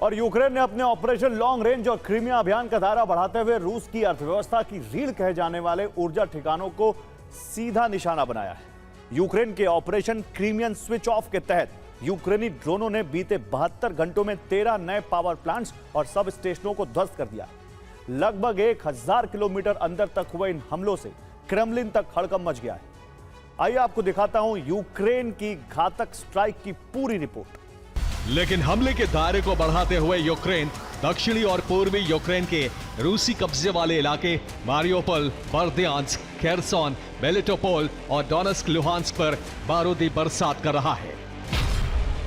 और यूक्रेन ने अपने ऑपरेशन लॉन्ग रेंज और क्रीमिया अभियान का दायरा बढ़ाते हुए रूस की अर्थव्यवस्था की रीढ़ कहे जाने वाले ऊर्जा ठिकानों को सीधा निशाना बनाया है। यूक्रेन के ऑपरेशन क्रीमियन स्विच ऑफ के तहत यूक्रेनी ड्रोनों ने बीते 72 घंटों में 13 नए पावर प्लांट्स और सब स्टेशनों को ध्वस्त कर दिया। लगभग 1000 किलोमीटर अंदर तक हुए इन हमलों से क्रेमलिन तक हड़कंप मच गया है। आइए आपको दिखाता हूं यूक्रेन की घातक स्ट्राइक की पूरी रिपोर्ट। लेकिन हमले के दायरे को बढ़ाते हुए यूक्रेन दक्षिणी और पूर्वी यूक्रेन के रूसी कब्जे वाले इलाके मारियोपोल, बर्दियांस्क, खेरसोन, मेलिटोपोल और डोनेट्स्क लुहांस्क पर बारूदी बरसात कर रहा है।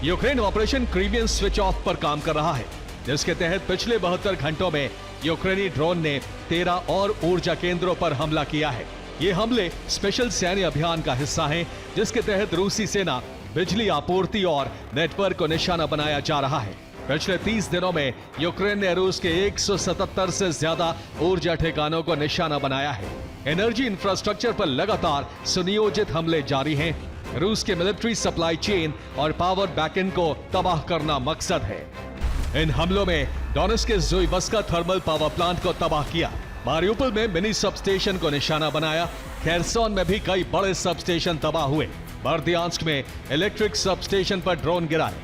Ukraine operation Crimean switch off पर काम कर रहा है, जिसके तहत पिछले 72 घंटों में यूक्रेनी ड्रोन ने 13 और ऊर्जा केंद्रों पर हमला किया है। ये हमले स्पेशल सैन्य अभियान का हिस्सा हैं, जिसके तहत रूसी सेना बिजली आपूर्ति और नेटवर्क को निशाना बनाया जा रहा है। पिछले 30 दिनों में यूक्रेन ने रूस के 177 से ज्यादा ऊर्जा ठिकानों को निशाना बनाया है। एनर्जी इंफ्रास्ट्रक्चर पर लगातार सुनियोजित हमले जारी हैं। रूस के मिलिट्री सप्लाई चेन और पावर बैकएंड को तबाह करना मकसद है। इन हमलों में डोनेट्स्क के ज़ुइवस्का थर्मल पावर प्लांट को तबाह किया, मारियोपोल में मिनी सबस्टेशन को निशाना बनाया, खेरसोन में भी कई बड़े सबस्टेशन तबाह हुए, बर्दियांस्क में इलेक्ट्रिक सबस्टेशन पर ड्रोन गिराए।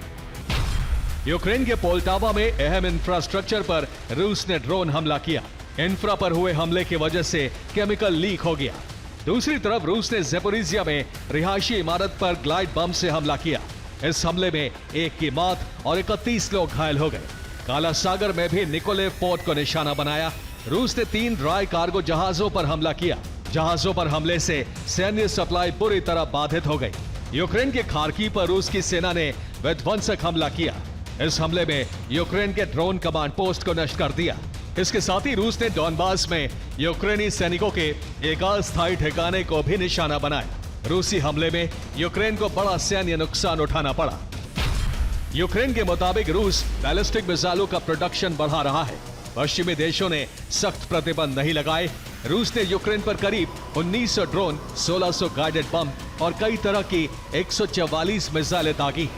यूक्रेन के पोल्टावा में अहम इंफ्रास्ट्रक्चर पर रूस ने ड्रोन हमला किया। इंफ्रा पर हुए हमले की वजह से केमिकल लीक हो गया। दूसरी तरफ रूस ने ज़ेपोरिजिया में रिहायशी इमारत पर ग्लाइड बम से हमला किया। इस हमले में एक की मौत और 31 लोग घायल हो गए। काला सागर में भी निकोलेव पोर्ट को निशाना बनाया। रूस ने 3 ड्राई कार्गो जहाजों पर हमला किया। जहाजों पर हमले से सैन्य सप्लाई बुरी तरह बाधित हो गई। यूक्रेन के खार्किव पर रूस की सेना ने विध्वंसक हमला किया। इस हमले में यूक्रेन के ड्रोन कमांड पोस्ट को नष्ट कर दिया। इसके साथ ही रूस ने डॉनबास में यूक्रेनी सैनिकों के एक अस्थायी ठिकाने को भी निशाना बनाया। रूसी हमले में यूक्रेन को बड़ा सैन्य नुकसान उठाना पड़ा। यूक्रेन के मुताबिक रूस बैलिस्टिक मिसाइलों का प्रोडक्शन बढ़ा रहा है। पश्चिमी देशों ने सख्त प्रतिबंध नहीं लगाए। रूस ने यूक्रेन पर करीब 1900 ड्रोन, 1600 गाइडेड बम और कई तरह की 144 मिसाइलें दागी।